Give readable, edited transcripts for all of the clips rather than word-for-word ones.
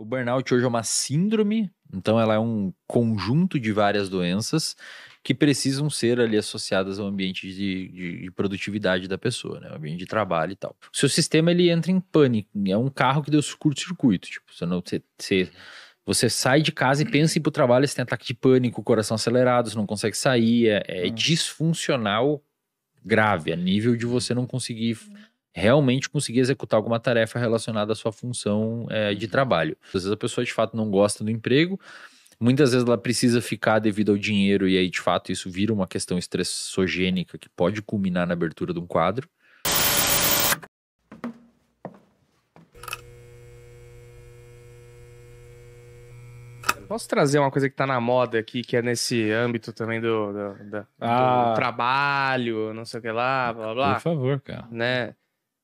O burnout hoje é uma síndrome, então ela é um conjunto de várias doenças que precisam ser ali associadas ao ambiente de produtividade da pessoa, né? O ambiente de trabalho e tal. O seu sistema, ele entra em pânico, é um carro que deu curto-circuito, tipo, você sai de casa e pensa em ir pro trabalho, você tem ataque de pânico, coração acelerado, você não consegue sair, é disfuncional grave, a nível de você não conseguir realmente conseguir executar alguma tarefa relacionada à sua função de trabalho. Às vezes a pessoa de fato não gosta do emprego, muitas vezes ela precisa ficar devido ao dinheiro e aí de fato isso vira uma questão estressogênica que pode culminar na abertura de um quadro. Posso trazer uma coisa que tá na moda aqui, que é nesse âmbito também do trabalho, não sei o que lá, blá blá. Por favor, cara. Né?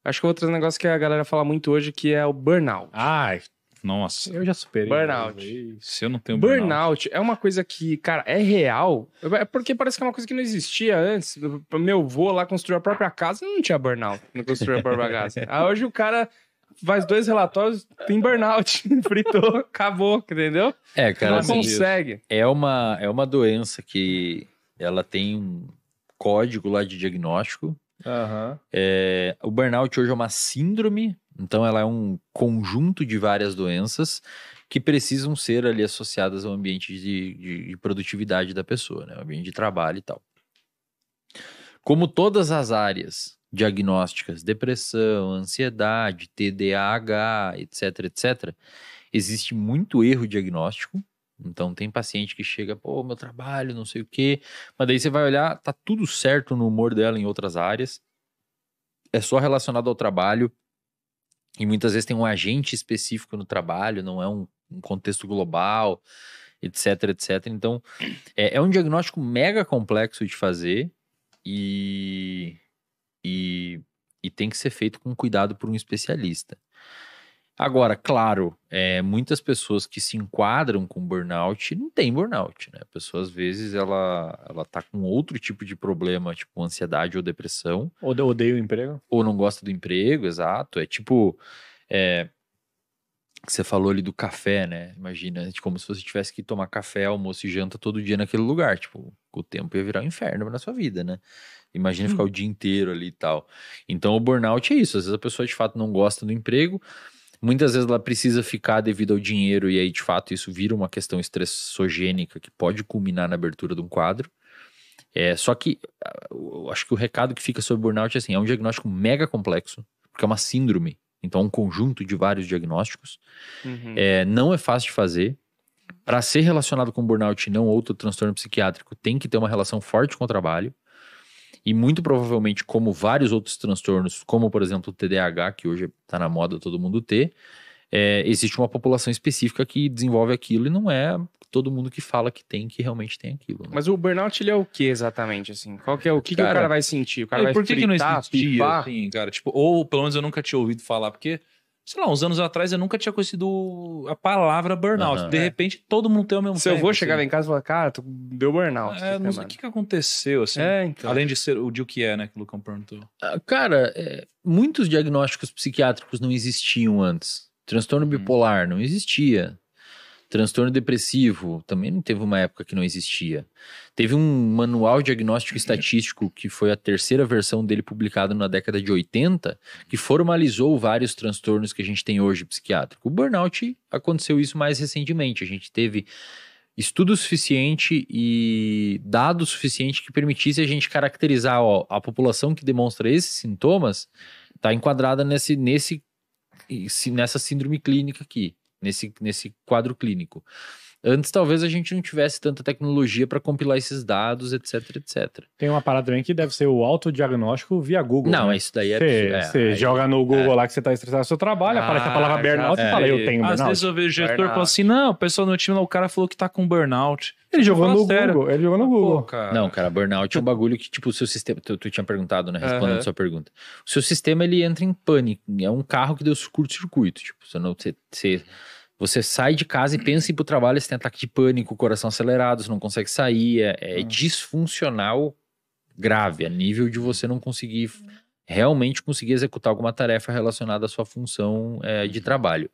Acho que eu vou trazer um negócio que a galera fala muito hoje, que é o burnout. Ai, nossa. Eu já superei. Burnout. Se eu não tenho burnout é uma coisa que, cara, é real. É porque parece que é uma coisa que não existia antes. Meu avô lá construiu a própria casa, não tinha burnout. Não construiu a própria casa. Aí hoje o cara faz 2 relatórios, tem burnout. Fritou, acabou, entendeu? Cara, não assim, consegue. É uma doença que ela tem um código lá de diagnóstico. O burnout hoje é uma síndrome, então ela é um conjunto de várias doenças que precisam ser ali associadas ao ambiente de produtividade da pessoa, né? O ambiente de trabalho e tal. Como todas as áreas diagnósticas, depressão, ansiedade, TDAH, etc, etc, existe muito erro diagnóstico. Então tem paciente que chega, pô, meu trabalho, não sei o quê, mas daí você vai olhar, tá tudo certo no humor dela em outras áreas, é só relacionado ao trabalho, e muitas vezes tem um agente específico no trabalho, não é um contexto global, etc, etc. Então é um diagnóstico mega complexo de fazer e tem que ser feito com cuidado por um especialista. Agora, claro, muitas pessoas que se enquadram com burnout não tem burnout, né? A pessoa, às vezes, ela tá com outro tipo de problema, tipo ansiedade ou depressão. Ou odeia o emprego. Ou não gosta do emprego, exato. É tipo, que você falou ali do café, né? Imagina, como se você tivesse que tomar café, almoço e janta todo dia naquele lugar. Tipo, o tempo ia virar um inferno na sua vida, né? Imagina ficar o dia inteiro ali e tal. Então, o burnout é isso. Às vezes a pessoa, de fato, não gosta do emprego. Muitas vezes ela precisa ficar devido ao dinheiro e aí, de fato, isso vira uma questão estressogênica que pode culminar na abertura de um quadro. Só que, eu acho que o recado que fica sobre burnout é assim, é um diagnóstico mega complexo, porque é uma síndrome. Então, é um conjunto de vários diagnósticos. Não é fácil de fazer. Para ser relacionado com burnout e não outro transtorno psiquiátrico, tem que ter uma relação forte com o trabalho. E muito provavelmente, como vários outros transtornos, como por exemplo o TDAH, que hoje está na moda todo mundo ter, existe uma população específica que desenvolve aquilo e não é todo mundo que fala que realmente tem aquilo. Né? Mas o burnout, ele é o que exatamente, assim? Qual que é o que o cara vai sentir? O cara vai por que não fritar, existia, pifar? assim, cara? Tipo, ou pelo menos eu nunca tinha ouvido falar, porque, sei lá, uns anos atrás eu nunca tinha conhecido a palavra burnout. De repente, todo mundo tem o mesmo tempo. Se eu vou chegar lá assim. em casa e falar, cara, deu burnout. Não sei o que aconteceu, assim. Então. Além de ser o que é, né, que o Lucão perguntou. Cara, muitos diagnósticos psiquiátricos não existiam antes. Transtorno bipolar não existia. Transtorno depressivo também não teve uma época que não existia. Teve um manual diagnóstico estatístico que foi a terceira versão dele publicado na década de 80, que formalizou vários transtornos que a gente tem hoje psiquiátrico. O burnout aconteceu isso mais recentemente. A gente teve estudo suficiente e dado suficiente que permitisse a gente caracterizar a população que demonstra esses sintomas está enquadrada nessa síndrome clínica aqui. Nesse quadro clínico. Antes, talvez a gente não tivesse tanta tecnologia para compilar esses dados, etc, etc. Tem uma parada também que deve ser o autodiagnóstico via Google. Não, né? isso daí Você joga no Google lá que você tá estressado no seu trabalho, aparece a palavra burnout e fala, eu tenho burnout. Às vezes eu vejo o gestor falando assim, não, o pessoal no time, o cara falou que tá com burnout. Ele jogou no Google, ele jogou no Google. Cara. Não, cara, burnout é um bagulho que, tipo, o seu sistema... Tu tinha perguntado, né? Respondendo a sua pergunta. O seu sistema, ele entra em pânico. É um carro que deu curto-circuito. Tipo, você sai de casa e pensa em ir pro trabalho, você tem ataque de pânico, coração acelerado, você não consegue sair. É disfuncional grave, a nível de você não conseguir realmente executar alguma tarefa relacionada à sua função de trabalho.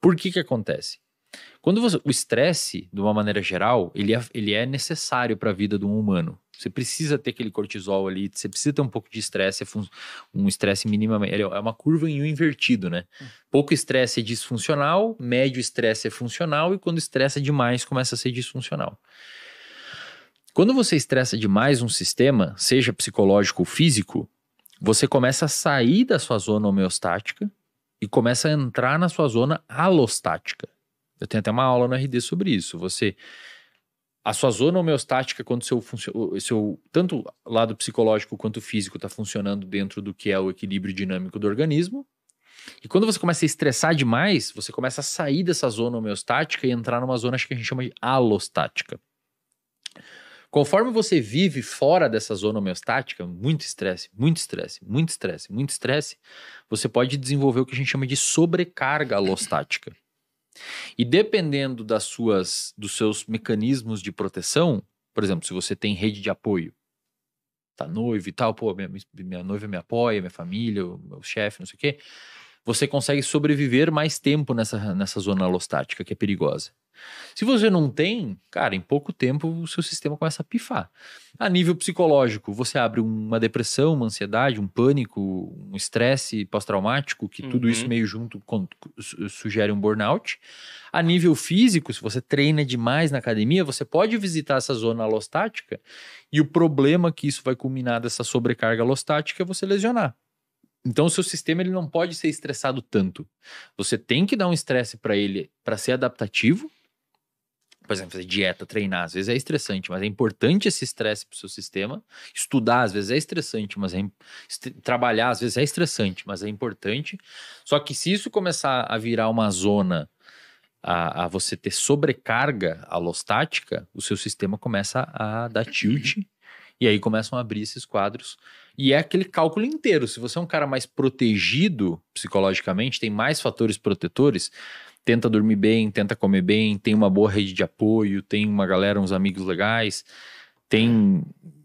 Por que acontece? O estresse, de uma maneira geral, ele é necessário para a vida de um humano. Você precisa ter aquele cortisol ali, você precisa ter um pouco de estresse, um estresse minimamente. É uma curva em U invertido, né? Pouco estresse é disfuncional, médio estresse é funcional, e quando estressa demais, começa a ser disfuncional. Quando você estressa demais um sistema, seja psicológico ou físico, você começa a sair da sua zona homeostática e começa a entrar na sua zona alostática. Eu tenho até uma aula no RD sobre isso. A sua zona homeostática, quando seu tanto lado psicológico quanto físico está funcionando dentro do que é o equilíbrio dinâmico do organismo. E quando você começa a estressar demais, você começa a sair dessa zona homeostática e entrar numa zona que a gente chama de alostática. Conforme você vive fora dessa zona homeostática, muito estresse, muito estresse, muito estresse, muito estresse, você pode desenvolver o que a gente chama de sobrecarga alostática. E dependendo dos seus mecanismos de proteção, por exemplo, se você tem rede de apoio, tá noivo e tal, pô, minha noiva me apoia, minha família, o meu chefe, não sei o quê, você consegue sobreviver mais tempo nessa zona alostática que é perigosa. Se você não tem, cara, em pouco tempo o seu sistema começa a pifar. A nível psicológico, você abre uma depressão, uma ansiedade, um pânico, um estresse pós-traumático, que tudo isso meio junto sugere um burnout. A nível físico, se você treina demais na academia, você pode visitar essa zona alostática e o problema que isso vai culminar dessa sobrecarga alostática é você lesionar. Então o seu sistema ele não pode ser estressado tanto. Você tem que dar um estresse para ele para ser adaptativo. Por exemplo, fazer dieta, treinar, às vezes é estressante, mas é importante esse estresse para o seu sistema. Estudar, às vezes é estressante, mas trabalhar, às vezes é estressante, mas é importante. Só que se isso começar a virar uma zona, a você ter sobrecarga alostática, o seu sistema começa a dar tilt, e aí começam a abrir esses quadros. E é aquele cálculo inteiro. Se você é um cara mais protegido psicologicamente, tem mais fatores protetores, tenta dormir bem, tenta comer bem, tem uma boa rede de apoio, tem uma galera, uns amigos legais, tem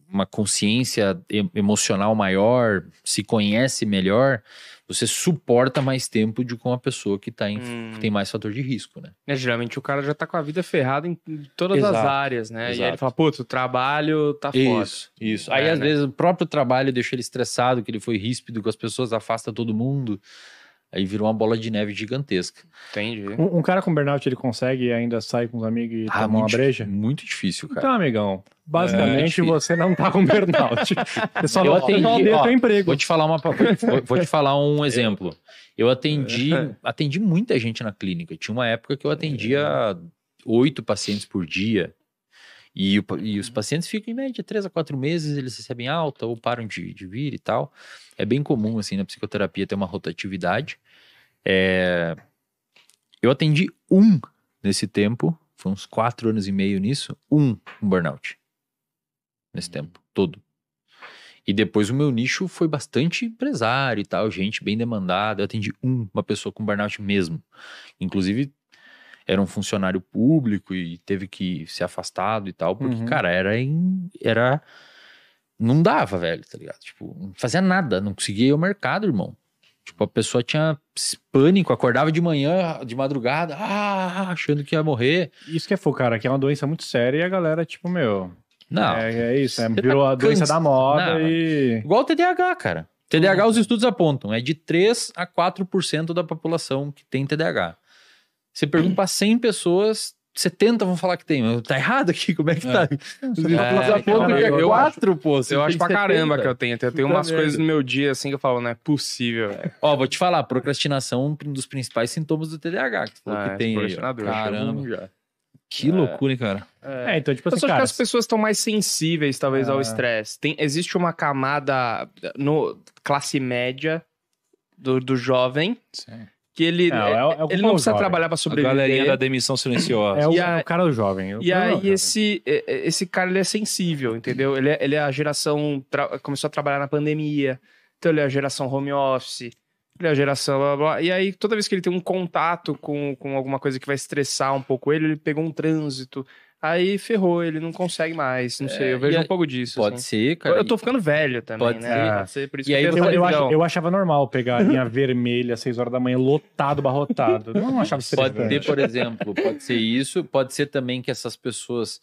uma consciência emocional maior, se conhece melhor, você suporta mais tempo com uma pessoa que tem mais fator de risco, né? Geralmente o cara já tá com a vida ferrada em todas as áreas, né? Exato. E aí ele fala, putz, o trabalho tá foda. Isso. Aí às vezes o próprio trabalho deixa ele estressado, que ele foi ríspido com as pessoas, afasta todo mundo. Aí virou uma bola de neve gigantesca. Entendi. Um cara com burnout, ele consegue ainda sair com os amigos e tomar uma breja? Muito difícil, cara. Então, amigão, basicamente você não tá com burnout. Você só não atendi, teu emprego. Vou te falar um exemplo. Eu atendi muita gente na clínica. Tinha uma época que eu atendia 8 pacientes por dia. E os pacientes ficam em média 3 a 4 meses, eles recebem alta ou param de vir e tal. É bem comum, assim, na psicoterapia ter uma rotatividade. Eu atendi nesse tempo, foi uns 4 anos e meio nisso, um burnout. Nesse tempo todo. E depois o meu nicho foi bastante empresário e tal, gente bem demandada. Eu atendi uma pessoa com burnout mesmo. Inclusive, era um funcionário público e teve que ser afastado e tal, porque, cara, não dava, velho, tá ligado? Tipo, não fazia nada, não conseguia ir ao mercado, irmão. Tipo, a pessoa tinha pânico, acordava de manhã, de madrugada, achando que ia morrer. Isso que é fogo, cara, que é uma doença muito séria e a galera, tipo, meu... Não. É isso, virou a doença da moda e... Igual o TDAH, cara. TDAH, os estudos apontam, é de 3 a 4% da população que tem TDAH. Você pergunta para 100 pessoas, 70 vão falar que tem. Tá errado aqui? Como é que tá? Eu 4, pô. Eu acho pra caramba que eu tenho. Eu tenho umas coisas no meu dia assim que eu falo, não é possível. Ó, vou te falar, procrastinação é um dos principais sintomas do TDAH. Que tu falou que tem aí. Caramba. Já. Que loucura, hein, cara? Então, tipo assim, eu acho que as pessoas estão mais sensíveis, talvez, ao estresse. Existe uma camada no classe média do jovem... Sim. Que ele não precisa trabalhar para sobreviver. A galerinha da demissão silenciosa. É o cara do jovem. E aí esse cara, ele é sensível, entendeu? Ele é a geração... Começou a trabalhar na pandemia. Então ele é a geração home office. Ele é a geração... Blá, blá. E aí, toda vez que ele tem um contato com alguma coisa que vai estressar um pouco ele pegou um trânsito. aí ferrou, ele não consegue mais, não sei, eu vejo um pouco disso. Pode assim. ser, cara. Eu tô ficando velho também, pode né? ser. Pode ser, por isso E que aí eu achava normal pegar a linha vermelha às 6 horas da manhã, lotado, barrotado. Eu não achava Pode ter, por exemplo, pode ser isso, pode ser também que essas pessoas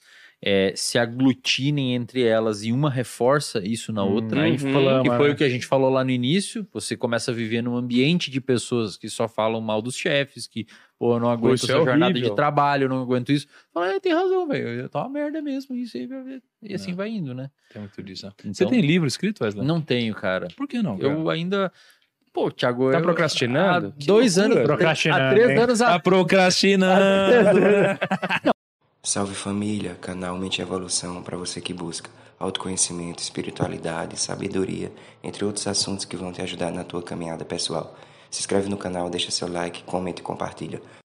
se aglutinem entre elas e uma reforça isso na outra. Aí inflama, que foi o que a gente falou lá no início. Você começa a viver num ambiente de pessoas que só falam mal dos chefes, que, pô, eu não aguento essa jornada de trabalho, eu não aguento isso. Fala, tem razão, velho, tá uma merda mesmo isso aí. E assim vai indo, né? Tem muito disso. Então, você tem livro escrito, Wesley? Não tenho, cara. Por que não, cara? Eu ainda... Pô, Thiago... Tá procrastinando? Há 2 anos... Procrastinando, há 3 anos... Tá procrastinando! Salve família, canal Mente e Evolução para você que busca autoconhecimento, espiritualidade, sabedoria, entre outros assuntos que vão te ajudar na tua caminhada pessoal. Se inscreve no canal, deixa seu like, comenta e compartilha.